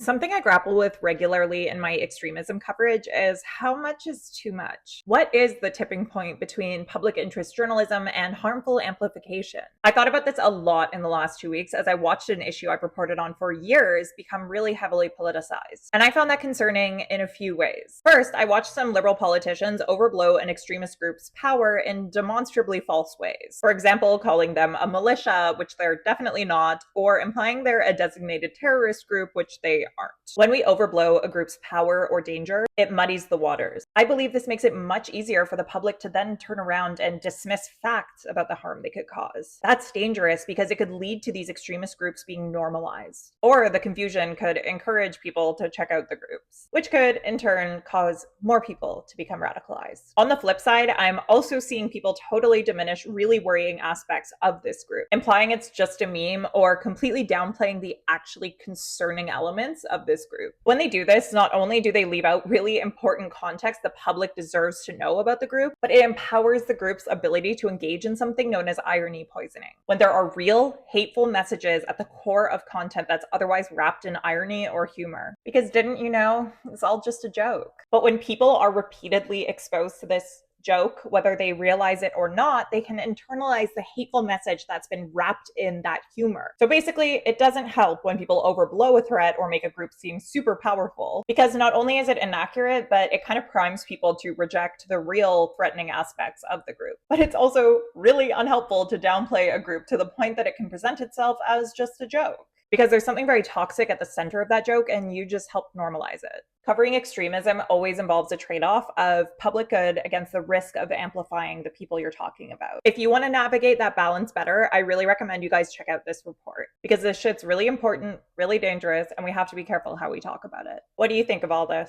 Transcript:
Something I grapple with regularly in my extremism coverage is how much is too much? What is the tipping point between public interest journalism and harmful amplification? I thought about this a lot in the last 2 weeks as I watched an issue I've reported on for years become really heavily politicized. And I found that concerning in a few ways. First, I watched some liberal politicians overblow an extremist group's power in demonstrably false ways. For example, calling them a militia, which they're definitely not, or implying they're a designated terrorist group, which they aren't. When we overblow a group's power or danger, it muddies the waters. I believe this makes it much easier for the public to then turn around and dismiss facts about the harm they could cause. That's dangerous because it could lead to these extremist groups being normalized. Or the confusion could encourage people to check out the groups, which could in turn cause more people to become radicalized. On the flip side, I'm also seeing people totally diminish really worrying aspects of this group, implying it's just a meme or completely downplaying the actually concerning elements of this group. When they do this, not only do they leave out really important context the public deserves to know about the group, but it empowers the group's ability to engage in something known as irony poisoning. When there are real, hateful messages at the core of content that's otherwise wrapped in irony or humor. Because didn't you know, it's all just a joke. But when people are repeatedly exposed to this joke, whether they realize it or not, they can internalize the hateful message that's been wrapped in that humor. So basically, it doesn't help when people overblow a threat or make a group seem super powerful, because not only is it inaccurate, but it kind of primes people to reject the real threatening aspects of the group. But it's also really unhelpful to downplay a group to the point that it can present itself as just a joke, because there's something very toxic at the center of that joke and you just help normalize it. Covering extremism always involves a trade-off of public good against the risk of amplifying the people you're talking about. If you want to navigate that balance better, I really recommend you guys check out this report, because this shit's really important, really dangerous, and we have to be careful how we talk about it. What do you think of all this?